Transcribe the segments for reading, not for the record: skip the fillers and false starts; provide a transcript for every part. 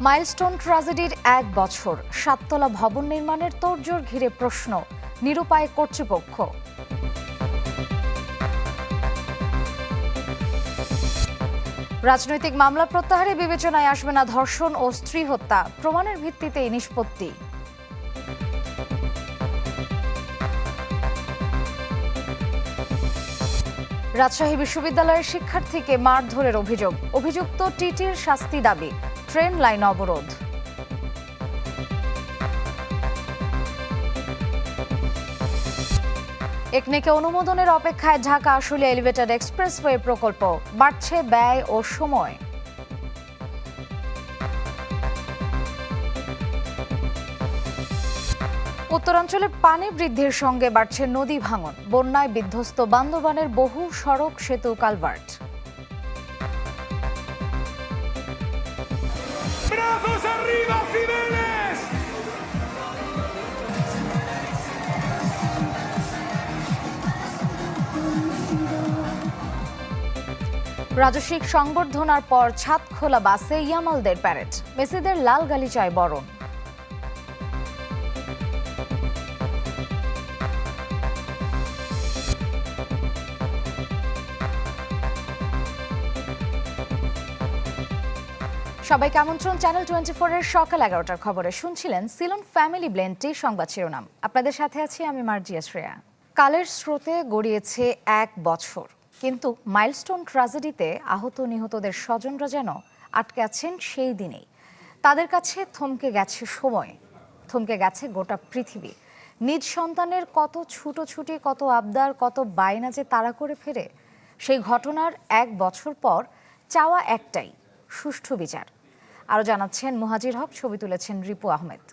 Milestone ট্র্যাজেডির ১ বছর, ৭তলা ভবন নির্মাণের তোড়জোড় ঘিরে প্রশ্ন, নিরুপায় কর্তৃপক্ষ। রাজনৈতিক মামলা প্রত্যাহারে বিবেচনায় আসবে না ধর্ষণ ও স্ত্রী হত্যা, প্রমাণের ভিত্তিতেই নিষ্পত্তি। রাজশাহী বিশ্ববিদ্যালয়ের শিক্ষার্থীকে মারধরের অভিযোগ, অভিযুক্ত টিটির শাস্তি দাবি, ট্রেন লাইন অবরোধ। একনেকে অনুমোদনের অপেক্ষায় ঢাকা আশুলিয়া এলিভেটেড এক্সপ্রেসওয়ে প্রকল্প, বাড়ছে ব্যয় ও সময়। উত্তরাঞ্চলে পানি বৃদ্ধির সঙ্গে বাড়ছে নদী ভাঙন, বন্যায় বিধ্বস্ত বান্দরবানের বহু সড়ক, সেতু, কালভার্ট। রাজস্বিক সংবর্ধনার পর ছাদ খোলা বাসে ইয়ামালদের প্যারেড, মেসিদের লাল গালিচায় বরণ। সবাইকে আমন্ত্রণ চ্যানেল 24 এর সকাল 11টার খবরে। শুনছিলেন সিলন ফ্যামিলি ব্লেন্ডটি সংবাদ শিরোনাম। আপনাদের সাথে আছি আমি মার্জিয়া শ্রেয়া। কালের স্রোতে গড়িয়েছে 1 বছর, কিন্তু মাইলস্টোন ট্র্যাজেডিতে আহত নিহতদের স্বজনরা যেন আটকে আছেন সেই দিনেই। তাদের কাছে থমকে গেছে সময়, থমকে গেছে গোটা পৃথিবী। নিজ সন্তানের কত ছুটোছুটি, কত আবদার, কত বায়না যে তাড়া করে ফেরে। সেই ঘটনার 1 বছর পর চাওয়া একটাই, সুষ্ঠু বিচার। আরও জানাচ্ছেন মুহাজির হক, ছবি তুলেছেন রিপু আহমেদ।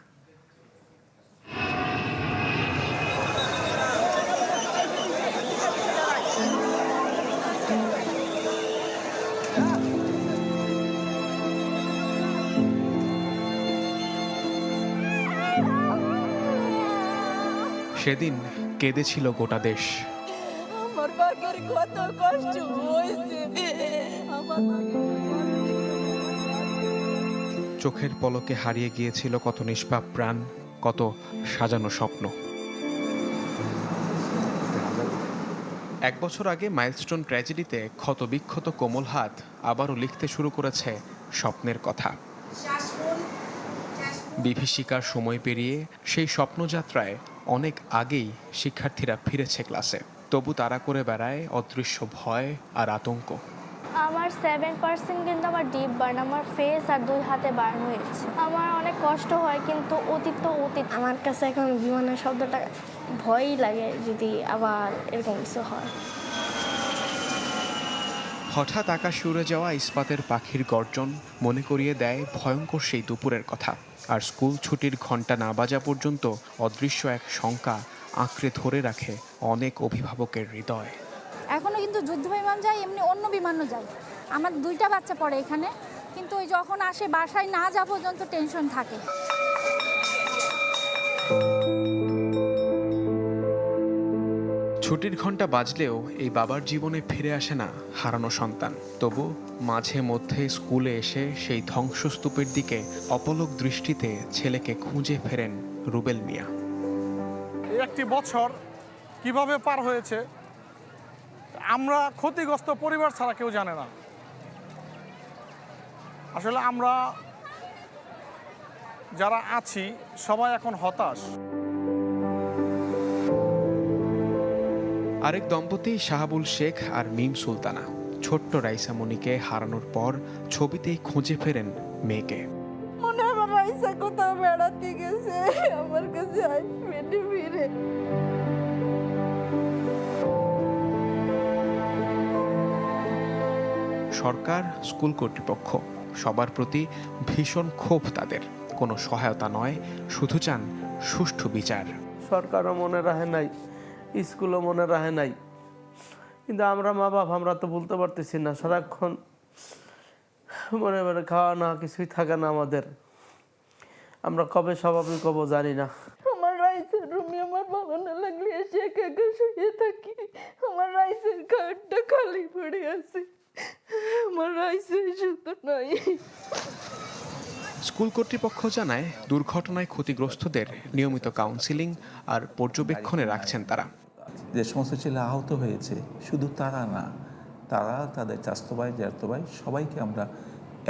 সেদিন কেঁদেছিল গোটা দেশ। আমার বাবার কত কষ্ট হয়েছে। চোখের পলকে হারিয়ে গিয়েছিল কত নিষ্পাপ প্রাণ, কত সাজানো স্বপ্ন। 1 বছর আগে মাইলস্টোন ট্র্যাজেডিতে ক্ষতবিক্ষত কোমল হাত আবারও লিখতে শুরু করেছে স্বপ্নের কথা। বিভীষিকার সময় পেরিয়ে সেই স্বপ্নযাত্রায় অনেক আগেই শিক্ষার্থীরা ফিরেছে ক্লাসে, তবু তারা করে বেড়ায় অদৃশ্য ভয় আর আতঙ্ক। আমার 7% কিন্তু আমার ডিপ বার্ন, আমার ফেস আর 2 হাতে বার্ন হয়েছে। আমার অনেক কষ্ট হয়, কিন্তু অতীত তো অতীত। আমার কাছে এখন বিমানের শব্দটা ভয়ই লাগে, যদি আবার এরকম কিছু হয়। হঠাৎ আকাশে উড়ে যাওয়া ইস্পাতের পাখির গর্জন মনে করিয়ে দেয় ভয়ঙ্কর সেই দুপুরের কথা। আর স্কুল ছুটির ঘণ্টা না বাজা পর্যন্ত অদৃশ্য এক শঙ্কা আঁকড়ে ধরে রাখে অনেক অভিভাবকের হৃদয়। এখনো কিন্তু যুদ্ধ বিমান যায়, এমনি অন্য বিমানও যায়। আমার 2টা বাচ্চা পড়ে এখানে, কিন্তু ওই যখন আসে বাসায় না যাওয়া পর্যন্ত টেনশন থাকে। ছুটির ঘণ্টা বাজলেও এই বাবার জীবনে ফিরে আসে না হারানো সন্তান। তবু মাঝে মধ্যে স্কুলে এসে সেই ধ্বংসস্তূপের দিকে অপলক দৃষ্টিতে ছেলেকে খুঁজে ফেরেন রুবেল মিয়া। একটি বছর কিভাবে পার হয়েছে আমরা ক্ষতিগ্রস্ত পরিবার ছাড়া কেউ জানে না। আসলে আমরা যারা আছি সবাই এখন হতাশ। আরেক দম্পতি শাহাবুল শেখ আর মিম সুলতানা ছোট্ট রাইসামণিকে হারানোর পর ছবিতেই খুঁজে ফেরেন মেয়েকে। মনে হয় আমার রাইসা কোথাও বেড়াতে গেছে, আমার কাছে আসবে ফিরে। সরকার, স্কুল কর্তৃপক্ষ সবার প্রতি ভীষণ ক্ষোভ তাদের। কোনো সহায়তা নয়, শুধু চান সুষ্ঠু বিচার। সরকারও মনে রাখে নাই, স্কুলও মনে রাখে নাই, কিন্তু আমরা মা বাপ আমরা তো বলতে পারতেছি না। সারাক্ষণ মনে মনে খাওয়া না কিছুই থাকে না আমাদের। আমরা কবে স্বাভাবিক হবো জানি না। আমার রাইসের রুমে আমার ভালো না লাগলে এসে একা একা শুয়ে থাকি। আমার রাইসের খাটটা খালি পড়ে আছে, আমার রাইসের সুতো নাই। স্কুল কর্তৃপক্ষ জানায় দুর্ঘটনায় ক্ষতিগ্রস্তদের নিয়মিত কাউন্সিলিং আর পর্যবেক্ষণে রাখছেন তারা। যে সমস্ত ছেলে আহত হয়েছে শুধু তারা না, তারা তাদের চাচাতো ভাই জ্যাঠতো ভাই সবাইকে আমরা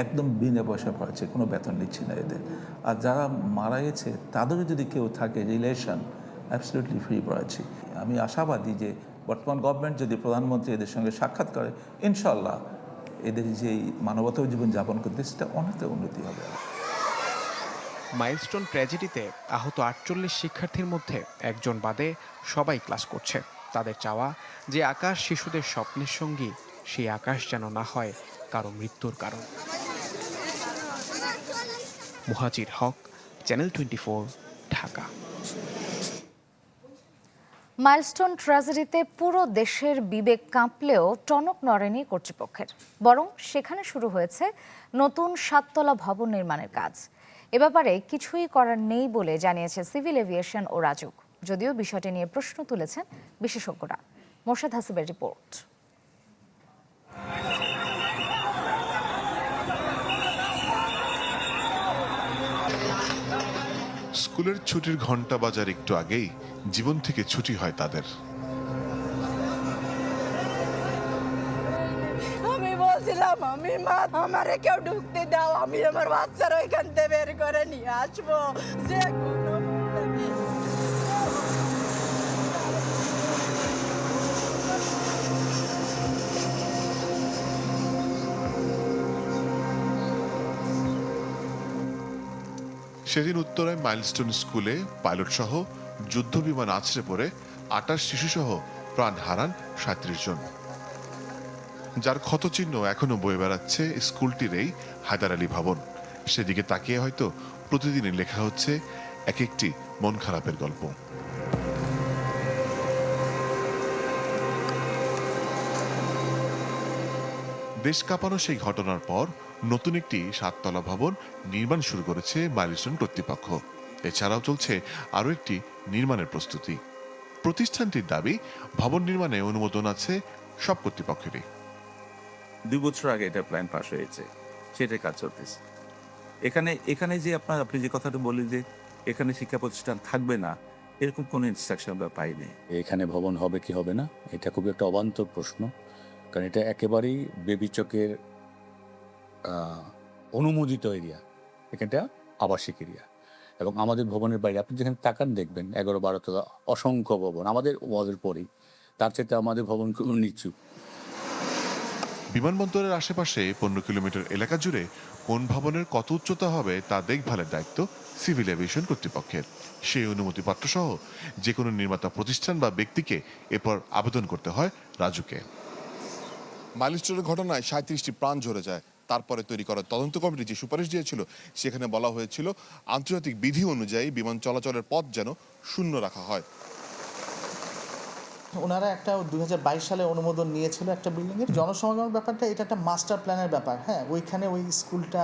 একদম বিনা পয়সা পড়াচ্ছি, কোনো বেতন নিচ্ছি না এদের। আর যারা মারা গেছে তাদেরও যদি কেউ থাকে রিলেশন, অ্যাবসলিউটলি ফ্রি পড়াচ্ছি। আমি আশাবাদী যে বর্তমান গভর্নমেন্ট যদি প্রধানমন্ত্রী এদের সঙ্গে সাক্ষাৎ করে, ইনশাল্লাহ এদের যেই মানবতা জীবন যাপন করতে সেটা অনেকটা উন্নতি হবে। মাইলস্টোন ট্র্যাজেডিতে আহত 48 শিক্ষার্থীর মধ্যে একজন বাদে সবাই ক্লাস করছে। তাদের চাওয়া যে আকাশ শিশুদের স্বপ্নের সঙ্গী, সেই আকাশ যেন না হয় কারো মৃত্যুর কারণ। মুহাজির হক, চ্যানেল 24, ঢাকা। মাইলস্টোন ট্র্যাজেডিতে পুরো দেশের বিবেক কাঁপলেও টনক নড়েনি কর্তৃপক্ষের, বরং সেখানে শুরু হয়েছে নতুন 7তলা ভবন নির্মাণের কাজ। এ ব্যাপারে কিছুই করার নেই বলে জানিয়েছে সিভিল এভিয়েশন ও রাজুক, যদিও বিষয়টি নিয়ে প্রশ্ন তুলেছেন বিশেষজ্ঞরা। মোর্শেদ হাসিবের রিপোর্ট। স্কুলের ছুটির ঘন্টা বাজার একটু আগেই জীবন থেকে ছুটি হয় তাদের। আমি বলছিলাম আমি মা আমারে কেউ ঢুকতে দাও, আমি আমার বাচ্চারা এখান থেকে বের করে নিয়ে আসবো যে কোনো মূল্যে। সেদিন উত্তরায় মাইলস্টোন স্কুলে পাইলট সহ যুদ্ধ বিমান আছড়ে পড়ে 28 শিশুসহ প্রাণ হারান 37 জন, যার ক্ষতচিহ্ন এখনো বয়ে বেড়াচ্ছে স্কুলটির এই হায়দার আলী ভবন। সেদিকে তাকিয়ে হয়তো প্রতিদিনই লেখা হচ্ছে এক একটি মন খারাপের গল্প। দেশ কাঁপানো সেই ঘটনার পর নতুন একটি 7তলা ভবন নির্মাণ শুরু করেছে মাইলস্টোন কর্তৃপক্ষ। এছাড়াও চলছে আরও একটি নির্মাণের প্রস্তুতি। প্রতিষ্ঠানটির দাবি, ভবন নির্মাণে অনুমোদন আছে সব কর্তৃপক্ষেরই। 2 বছর আগে এটা প্ল্যান পাস হয়েছে, সেটাই কাজ চলতেছে। এখানে যে আপনি যে কথাটা বললেন যে এখানে শিক্ষা প্রতিষ্ঠান থাকবে না, এরকম কোনো ইনস্ট্রাকশন আমরা পাইনি। এখানে ভবন হবে কি হবে না, এটা খুব একটা অবান্তর প্রশ্ন, কারণ এটা একেবারেই বেবিচকের অনুমোদিত এরিয়া, এখানটা আবাসিক এরিয়া। এবং আমাদের ভবনের বাইরে আপনি যেখানে তাকান দেখবেন 11-12 তলা অসংখ্য ভবন আমাদের পরেই, তার চাইতে আমাদের ভবন খুব নিচু। বিমানবন্দরের আশেপাশে 15 কিলোমিটার এলাকা জুড়ে কোন ভবনের কত উচ্চতা হবে তা দেখভালের দায়িত্ব সিভিল এভিয়েশন কর্তৃপক্ষের। সেই অনুমতিপত্র সহ যে কোনো নির্মাতা প্রতিষ্ঠান বা ব্যক্তিকে এরপর আবেদন করতে হয় রাজুকে। মাইলস্টোনের ঘটনায় 37টি প্রাণ ঝরে যায়। তারপরে তৈরি করা তদন্ত কমিটি যে সুপারিশ দিয়েছিল, সেখানে বলা হয়েছিল আন্তর্জাতিক বিধি অনুযায়ী বিমান চলাচলের পথ যেন শূন্য রাখা হয়। ওনারা একটা 2022 সালে অনুমোদন নিয়েছিল একটা বিল্ডিংয়ের জনসমাগমের ব্যাপারটা, এটা একটা মাস্টার প্ল্যানের ব্যাপার। হ্যাঁ, ওইখানে ওই স্কুলটা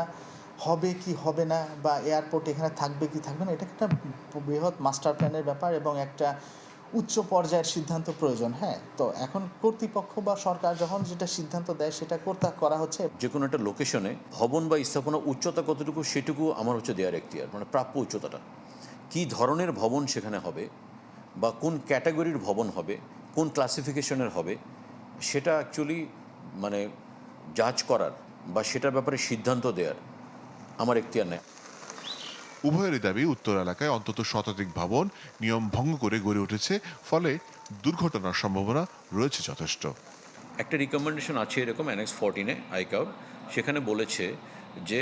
হবে কি হবে না, বা এয়ারপোর্ট এখানে থাকবে কি থাকবে না, এটা একটা বৃহৎ মাস্টার প্ল্যানের ব্যাপার এবং একটা উচ্চ পর্যায়ের সিদ্ধান্ত প্রয়োজন। হ্যাঁ, তো এখন কর্তৃপক্ষ বা সরকার যখন যেটা সিদ্ধান্ত দেয় সেটা করা হচ্ছে। যে কোনো একটা লোকেশনে ভবন বা স্থাপনা উচ্চতা কতটুকু সেটুকু আমার হচ্ছে দেয়ার এখতিয়ার, মানে প্রাপ্য উচ্চতাটা। কি ধরনের ভবন সেখানে হবে বা কোন ক্যাটাগরির ভবন হবে, কোন ক্লাসিফিকেশনের হবে, সেটা অ্যাকচুয়ালি মানে জাজ করার বা সেটার ব্যাপারে সিদ্ধান্ত দেওয়ার আমার এখতিয়ার নেই। উভয়েরই দাবি, উত্তর এলাকায় অন্তত শতাধিক ভবন নিয়ম ভঙ্গ করে গড়ে উঠেছে, ফলে দুর্ঘটনার সম্ভাবনা রয়েছে যথেষ্ট। একটা রিকমেন্ডেশন আছে এরকম অ্যানেক্স 14-এ আইকাব, সেখানে বলেছে যে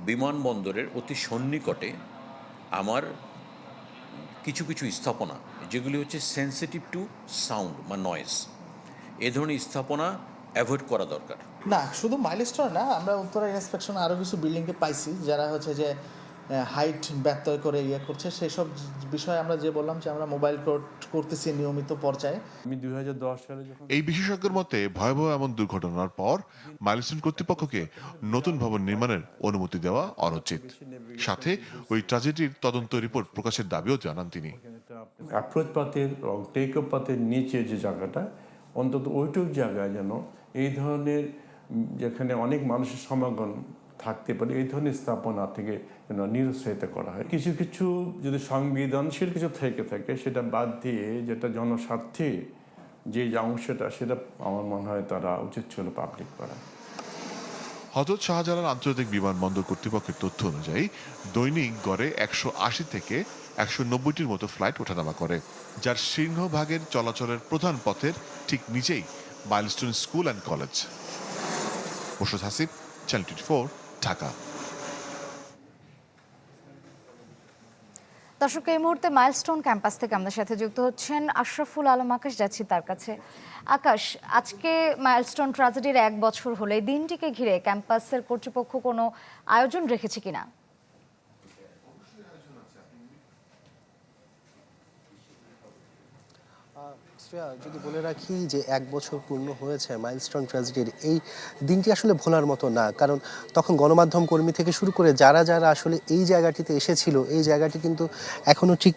বিমানবন্দরের অতি সন্নিকটে আমার কিছু কিছু স্থাপনা যেগুলি হচ্ছে সেন্সিটিভ টু সাউন্ড বা নয়েজ, এ ধরনের স্থাপনা অ্যাভয়েড করা দরকার। না, শুধু মাইলস্টোন না, আমরা উত্তরা ইন্সপেকশন আরও কিছু বিল্ডিংকে পাইছি যারা হচ্ছে যে হাইট ব্যত্যয় করে করছে, সেসব বিষয়ে আমরা যে বললাম যে আমরা মোবাইল কোর্ট করতেছি নিয়মিত পর্যায়ে। আমি 2010 সালে যখন এই বিশেষজ্ঞের মতে ভয়াবহ এমন দুর্ঘটনার পর মাইলস্টোন কর্তৃপক্ষকে নতুন ভবন নির্মাণের অনুমতি দেওয়া অনুচিত। সাথে ওই ট্র্যাজেডির তদন্ত রিপোর্ট প্রকাশের দাবিও জানান তিনি। অ্যাপ্রোচ পাথের এবং টেক অফ পাথের নিচে যে জায়গাটা, অন্তত ওইটুক জায়গায় যেন এই ধরনের যেখানে অনেক মানুষের সমাগম থাকতে পারে এই ধরনের স্থাপনা থেকে যেন নিরুৎসাহিত করা হয়। কিছু কিছু যদি সংবেদনশীল কিছু থেকে থাকে সেটা বাদ দিয়ে যেটা জনস্বার্থে যে অংশটা সেটা আমার মনে হয় তারা উচিত ছিল পাবলিক করা। হযরত শাহজালাল আন্তর্জাতিক বিমানবন্দর কর্তৃপক্ষের তথ্য অনুযায়ী দৈনিক গড়ে 180 থেকে 190টির মতো ফ্লাইট ওঠানামা করে, যার সিংহভাগের চলাচলের প্রধান পথের ঠিক নিচেই milestone school and college. Morshed Hasib, channel 24, Dhaka. দর্শক, এই মুহূর্তে মাইলস্টোন ক্যাম্পাস থেকে আমাদের সাথে যুক্ত হচ্ছেন আশরাফুল আলম আকাশ। যাচ্ছি তার কাছে। আকাশ, আজকে মাইলস্টোন ট্র্যাজেডির 1 বছর হলে এই দিনটিকে ঘিরে ক্যাম্পাসের কর্তৃপক্ষ কোনো আয়োজন রেখেছে কিনা? যদি বলে রাখি যে 1 বছর পূর্ণ হয়েছে মাইলস্টোন ট্র্যাজেডির, এই দিনটি আসলে ভোলার মতো না। কারণ তখন গণমাধ্যম কর্মী থেকে শুরু করে যারা যারা আসলে এই জায়গাটিতে এসেছিল, এই জায়গাটি কিন্তু এখনও ঠিক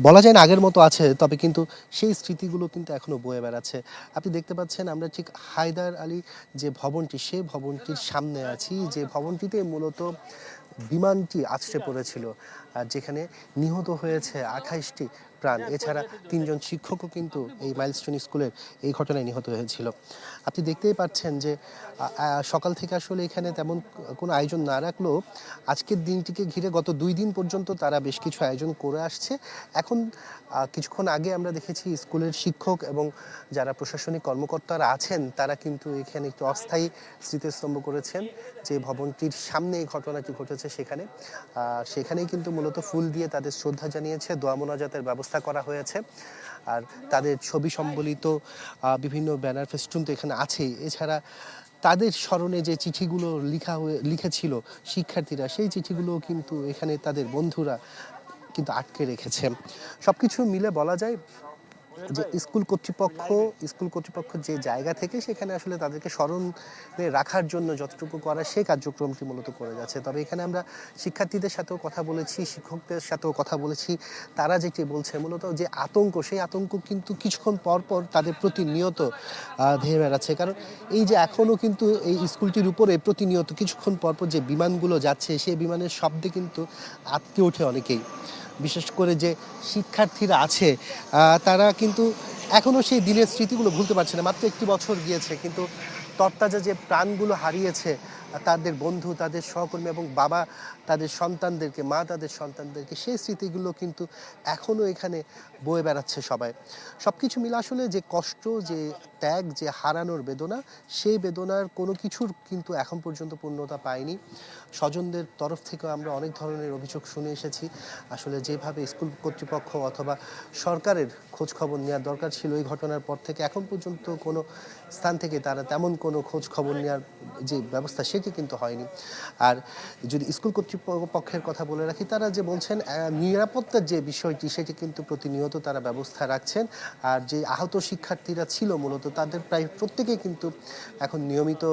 বলা যায় না আগের মতো আছে, তবে কিন্তু সেই স্মৃতিগুলো কিন্তু এখনও বয়ে বেড়াচ্ছে। আপনি দেখতে পাচ্ছেন আমরা ঠিক হায়দার আলী যে ভবনটি, সেই ভবনটির সামনে আছি, যে ভবনটিতে মূলত বিমানটি আছড়ে পড়েছিল, আর যেখানে নিহত হয়েছে 28টি প্রাণ। এছাড়া 3 জন শিক্ষকও কিন্তু এই মাইলস্টোন স্কুলের এই ঘটনায় নিহত হয়েছিল। আপনি দেখতেই পাচ্ছেন যে সকাল থেকে আসলে এখানে তেমন কোনো আয়োজন না রাখলেও আজকের দিনটিকে ঘিরে গত 2 দিন পর্যন্ত তারা বেশ কিছু আয়োজন করে আসছে। এখন কিছুক্ষণ আগে আমরা দেখেছি স্কুলের শিক্ষক এবং যারা প্রশাসনিক কর্মকর্তারা আছেন তারা কিন্তু এখানে একটি অস্থায়ী স্মৃতিস্তম্ভ করেছেন, যে ভবনটির সামনে এই ঘটনাটি ঘটেছে সেখানে। সেখানেই কিন্তু মূলত ফুল দিয়ে তাদের শ্রদ্ধা জানিয়েছে, দোয়া মোনাজাতের ব্যবস্থা করা হয়েছে। আর তাদের ছবি সম্বলিত বিভিন্ন ব্যানার ফেস্টুন তো এখানে আছেই। এছাড়া তাদের স্মরণে যে চিঠিগুলো লিখেছিল শিক্ষার্থীরা, সেই চিঠিগুলোও কিন্তু এখানে তাদের বন্ধুরা কিন্তু আটকে রেখেছে। সব কিছু মিলে বলা যায় যে স্কুল কর্তৃপক্ষ যে জায়গা থেকে সেখানে আসলে তাদেরকে স্মরণে রাখার জন্য যতটুকু করা সেই কার্যক্রমটি মূলত করে যাচ্ছে। তবে এখানে আমরা শিক্ষার্থীদের সাথেও কথা বলেছি, শিক্ষকদের সাথেও কথা বলেছি। তারা যেটি বলছে মূলত যে আতঙ্ক, সেই আতঙ্ক কিন্তু কিছুক্ষণ পর পর তাদের প্রতিনিয়ত ধেয়ে বেড়াচ্ছে। কারণ এই যে এখনও কিন্তু এই স্কুলটির উপরে প্রতিনিয়ত কিছুক্ষণ পরপর যে বিমানগুলো যাচ্ছে, সেই বিমানের শব্দে কিন্তু আটকে ওঠে অনেকেই। বিশেষ করে যে শিক্ষার্থীরা আছে তারা কিন্তু এখনও সেই দিনের স্মৃতিগুলো ভুলতে পারছে না। মাত্র 1 বছর গিয়েছে, কিন্তু তরতাজা যে প্রাণগুলো হারিয়েছে তাদের বন্ধু, তাদের সহকর্মী এবং বাবা তাদের সন্তানদেরকে, মা তাদের সন্তানদেরকে, সেই স্মৃতিগুলো কিন্তু এখনও এখানে বয়ে বেড়াচ্ছে সবাই। সব কিছু মিলে আসলে যে কষ্ট, যে ত্যাগ, যে হারানোর বেদনা, সেই বেদনার কোনো কিছুর কিন্তু এখন পর্যন্ত পূর্ণতা পায়নি। স্বজনদের তরফ থেকেও আমরা অনেক ধরনের অভিযোগ শুনে এসেছি। আসলে যেভাবে স্কুল কর্তৃপক্ষ অথবা সরকারের খোঁজ খবর নেওয়ার দরকার ছিল এই ঘটনার পর থেকে, এখন পর্যন্ত কোনো স্থান থেকে তারা তেমন কোনো খোঁজ খবর নেওয়ার যে ব্যবস্থা সেটি কিন্তু হয়নি। আর যদি স্কুল কর্তৃপক্ষের কথা বলে রাখি, তারা যে বলছেন নিরাপত্তার যে বিষয়টি সেটি কিন্তু প্রতিনিয়ত তারা ব্যবস্থা রাখছেন। আর যে আহত শিক্ষার্থীরা ছিল মূলত তাদের প্রায় প্রত্যেকেই কিন্তু এখন নিয়মিত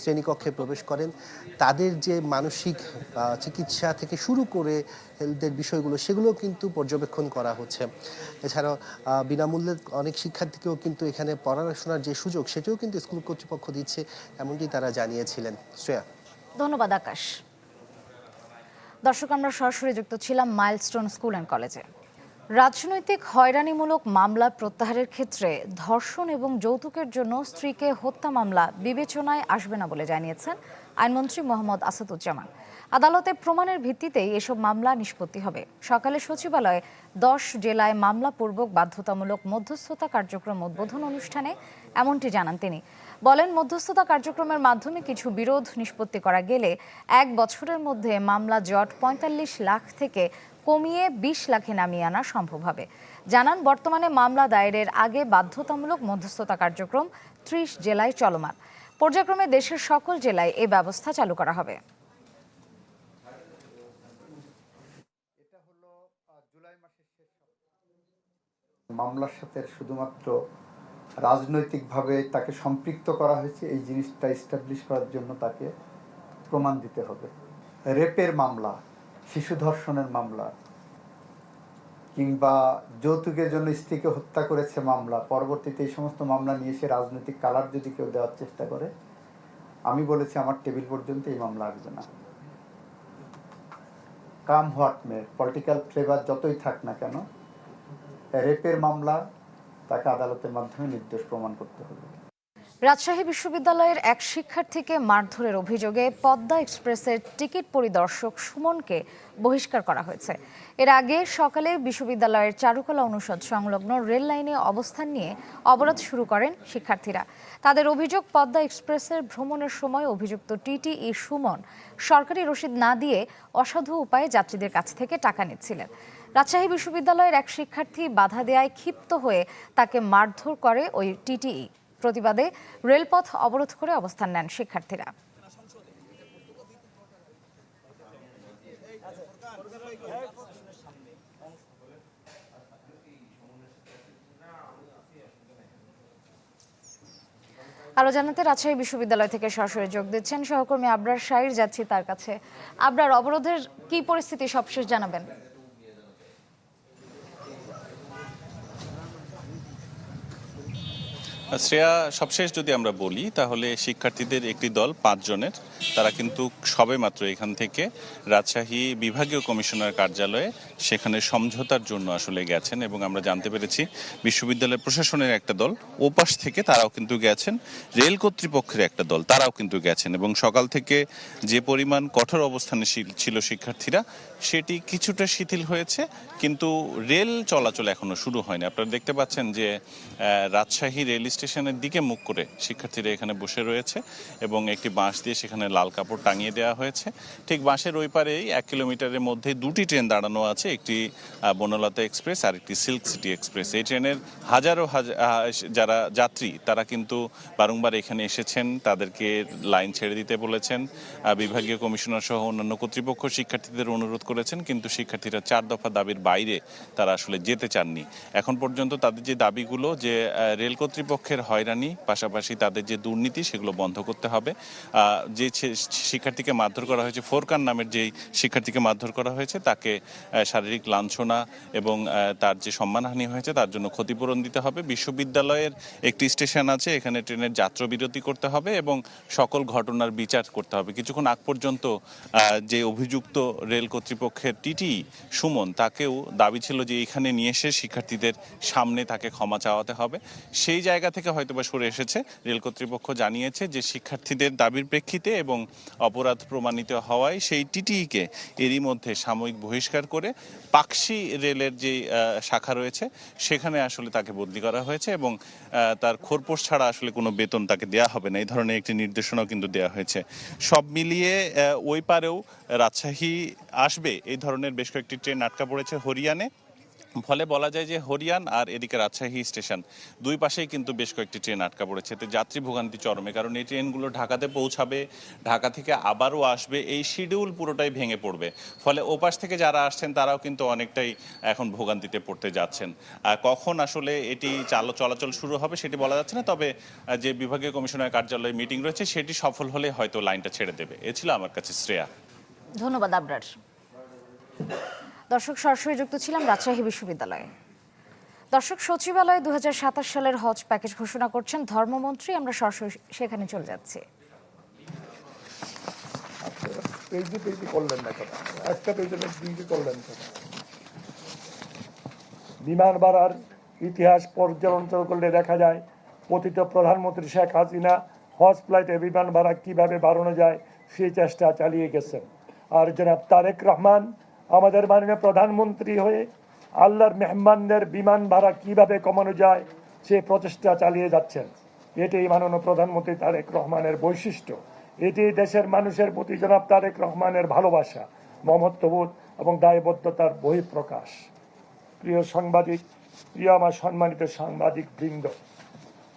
শ্রেণীকক্ষে প্রবেশ করেন। তাদের যে মানসিক চিকিৎসা থেকে শুরু করে হেলথের বিষয়গুলো সেগুলো কিন্তু পর্যবেক্ষণ করা হচ্ছে। এছাড়াও বিনামূল্যে অনেক শিক্ষার্থীকেও কিন্তু এখানে পড়াশোনার যে সুযোগ সেটিও কিন্তু স্কুল কর্তৃপক্ষ দিচ্ছে, এমনটি তারা জানিয়েছিলেন। শ্রেয়া। ধন্যবাদ আকাশ। দর্শক, আমরা সরাসরি যুক্ত ছিলাম মাইলস্টোন স্কুল অ্যান্ড কলেজে। রাজনৈতিক হয়রানিমূলক মামলা প্রত্যাহারের ক্ষেত্রে ধর্ষণ এবং যৌতুকের জন্য স্ত্রীকে হত্যা মামলা বিবেচনায় আসবে না বলে জানিয়েছেন আইনমন্ত্রী মোহাম্মদ আসাদুজ্জামান। আদালতে প্রমাণের ভিত্তিতেই এসব মামলা নিষ্পত্তি হবে। সকালে সচিবালয়ে 10 জেলায় মামলাপূর্বক বাধ্যতামূলক মধ্যস্থতা কার্যক্রম উদ্বোধন অনুষ্ঠানে এমনটি জানান তিনি। বলেন, মধ্যস্থতা কার্যক্রমের মাধ্যমে কিছু বিরোধ নিষ্পত্তি করা গেলে 1 বছরের মধ্যে মামলা জট 45 লাখ থেকে কমিয়ে 20 লাখে নামিয়ে আনা সম্ভব হবে। জানান, বর্তমানে মামলা দায়েরের আগে বাধ্যতামূলক মধ্যস্থতা কার্যক্রম 30 জেলায় চলমান। পর্যায়ক্রমে দেশের সকল জেলায় এই ব্যবস্থা চালু করা হবে। মামলার সাথে শুধুমাত্র রাজনৈতিকভাবে তাকে সম্পৃক্ত করা হয়েছে এই জিনিসটা এস্টাবলিশ করার জন্য তাকে প্রমাণ দিতে হবে। রেপের মামলা, শিশু ধর্ষণের মামলা কিংবা যৌতুকের জন্য স্ত্রীকে হত্যা করেছে মামলা, পরবর্তীতে এই সমস্ত মামলা নিয়ে সে রাজনৈতিক কালার যদি কেউ দেওয়ার চেষ্টা করে, আমি বলেছি আমার টেবিল পর্যন্ত এই মামলা আসবে না। Come what may, political flavour যতই থাক না কেন, রেপের মামলা তাকে আদালতের মাধ্যমে নির্দোষ প্রমাণ করতে হবে। রাজশাহী বিশ্ববিদ্যালয়ের এক শিক্ষার্থীকে মারধরের অভিযোগে পদ্মা এক্সপ্রেসের টিকিট পরিদর্শক সুমনকে বহিষ্কার করা হয়েছে। এর আগে সকালে বিশ্ববিদ্যালয়ের চারুকলা অনুষদ সংলগ্ন রেল লাইনে অবস্থান নিয়ে অবরোধ শুরু করেন শিক্ষার্থীরা। তাদের অভিযোগ, পদ্মা এক্সপ্রেসের ভ্রমণের সময় অভিযুক্ত টিটিই সুমন সরকারি রসিদ না দিয়ে অসাধু উপায়ে যাত্রীদের কাছ থেকে টাকা নিচ্ছিলেন। রাজশাহী বিশ্ববিদ্যালয়ের এক শিক্ষার্থী বাধা দেয়ায় ক্ষিপ্ত হয়ে তাকে মারধর করে ওই টিটিই। প্রতিবাদে রেলপথ অবরোধ করে অবস্থান নেন শিক্ষার্থীরা। আরো জানাতে রাজশাহী বিশ্ববিদ্যালয় থেকে সরাসরি যোগ দিচ্ছেন সহকর্মী আবরার শাইর, যাচ্ছি তার কাছে। আবরার, অবরোধের কি পরিস্থিতি সবশেষ জানাবেন? শ্রেয়া, সবশেষ যদি আমরা বলি তাহলে শিক্ষার্থীদের একটি দল 5 জনের, তারা কিন্তু সবেমাত্র এখান থেকে রাজশাহী বিভাগীয় কমিশনার কার্যালয়ে সেখানে সমঝোতার জন্য আসলে গেছেন এবং আমরা জানতে পেরেছি বিশ্ববিদ্যালয় প্রশাসনের একটা দল ওপাশ থেকে তারাও কিন্তু গেছেন, রেল কর্তৃপক্ষের একটা দল তারাও কিন্তু গেছেন এবং সকাল থেকে যে পরিমাণ কঠোর অবস্থানে ছিল শিক্ষার্থীরা সেটি কিছুটা শিথিল হয়েছে, কিন্তু রেল চলাচল এখনো শুরু হয়নি। আপনারা দেখতে পাচ্ছেন যে রাজশাহী রেল স্টেশনের দিকে মুখ করে শিক্ষার্থীরা এখানে বসে রয়েছে এবং একটি বাঁশ দিয়ে সেখানে লাল কাপড় টাঙিয়ে দেওয়া হয়েছে। ঠিক বাঁশের ওই পারেই 1 কিলোমিটারের মধ্যে 2টি ট্রেন দাঁড়ানো আছে, একটি বনলতা এক্সপ্রেস আর একটি সিল্ক সিটি এক্সপ্রেস। এই ট্রেনের হাজারো যারা যাত্রী তারা কিন্তু বারংবার এখানে এসেছেন, তাদেরকে লাইন ছেড়ে দিতে বলেছেন। বিভাগীয় কমিশনার সহ অন্যান্য কর্তৃপক্ষ শিক্ষার্থীদের অনুরোধ করেছেন, কিন্তু শিক্ষার্থীরা 4 দফা দাবির বাইরে তারা আসলে যেতে চাননি। এখন পর্যন্ত তাদের যে দাবিগুলো, যে রেল কর্তৃপক্ষের হয়রানি, পাশাপাশি তাদের যে দুর্নীতি, সেগুলো বন্ধ করতে হবে। যে শিক্ষার্থীকে মারধর করা হয়েছে, ফোরকান নামের যেই শিক্ষার্থীকে মারধর করা হয়েছে, তাকে শারীরিক লাঞ্ছনা এবং তার যে সম্মানহানি হয়েছে তার জন্য ক্ষতিপূরণ দিতে হবে। বিশ্ববিদ্যালয়ের একটি স্টেশন আছে, এখানে ট্রেনের যাত্রা বিরতি করতে হবে এবং সকল ঘটনার বিচার করতে হবে। কিছুক্ষণ আগ পর্যন্ত যে অভিযুক্ত রেল কর্তৃপক্ষের টিটি সুমন, তাকেও দাবি ছিল যে এখানে নিয়ে এসে শিক্ষার্থীদের সামনে তাকে ক্ষমা চাওয়াতে হবে। সেই জায়গা থেকে হয়তোবা সরে এসেছে। রেল কর্তৃপক্ষ জানিয়েছে যে শিক্ষার্থীদের দাবির প্রেক্ষিতে এবং অপরাধ প্রমাণিত হওয়ায় সেই টিটিইকে এরই মধ্যে সাময়িক বহিষ্কার করে পাকশি রেলের যে শাখা রয়েছে সেখানে আসলে তাকে বদলি করা হয়েছে এবং তার খোরপোশ ছাড়া আসলে কোনো বেতন তাকে দেওয়া হবে না, এই ধরনের একটি নির্দেশনাও কিন্তু দেওয়া হয়েছে। সব মিলিয়ে ওই পারেও রাজশাহী আসবে এই ধরনের বেশ কয়েকটি ট্রেন আটকা পড়েছে হরিয়ানে। ফলে বলা যায় যে হরিয়ান আর এদিকে রাজশাহী স্টেশন দুই পাশেই কিন্তু বেশ কয়েকটি ট্রেন আটকা পড়েছে। এতে যাত্রী ভোগান্তি চরমে, কারণ এই ট্রেনগুলো ঢাকাতে পৌঁছাবে, ঢাকা থেকে আবারও আসবে, এই শিডিউল পুরোটাই ভেঙে পড়বে। ফলে ওপাশ থেকে যারা আসছেন তারাও কিন্তু অনেকটাই এখন ভোগান্তিতে পড়তে যাচ্ছেন। কখন আসলে এটি চলাচল শুরু হবে সেটি বলা যাচ্ছে না, তবে যে বিভাগীয় কমিশনার কার্যালয়ে মিটিং রয়েছে সেটি সফল হলে হয়তো লাইনটা ছেড়ে দেবে। এ ছিল আমার কাছে শ্রেয়া। ধন্যবাদ আবরার। দর্শক, সরাসরি যুক্ত ছিলাম রাজশাহী বিশ্ববিদ্যালয়ে। দর্শক, সচিবালয়ে 2027 সালের হজ প্যাকেজ ঘোষণা করছেন ধর্মমন্ত্রী। আমরা সরাসরি সেখানে চলে যাচ্ছি। বিমান ভাড়ার ইতিহাস পর্যালোচনা করলে দেখা যায় পতিত প্রধানমন্ত্রী শেখ হাসিনা হজ ফ্লাইটে বিমান ভাড়া কিভাবে বাড়ানো যায় সেই চেষ্টা চালিয়ে গেছেন। আর জনাব তারেক রহমান আমাদের মাননীয় প্রধানমন্ত্রী হয়ে আল্লাহর মেহমানদের বিমান ভাড়া কিভাবে কমানো যায় সে প্রচেষ্টা চালিয়ে যাচ্ছেন। এটি মাননীয় প্রধানমন্ত্রী তারেক রহমানের বৈশিষ্ট্য, এটি দেশের মানুষের প্রতি জনাব তারেক রহমানের ভালোবাসা, মমত্ববোধ এবং দায়বদ্ধতার বহিঃপ্রকাশ। প্রিয় সাংবাদিক, প্রিয় আমার সম্মানিত সাংবাদিক বৃন্দ,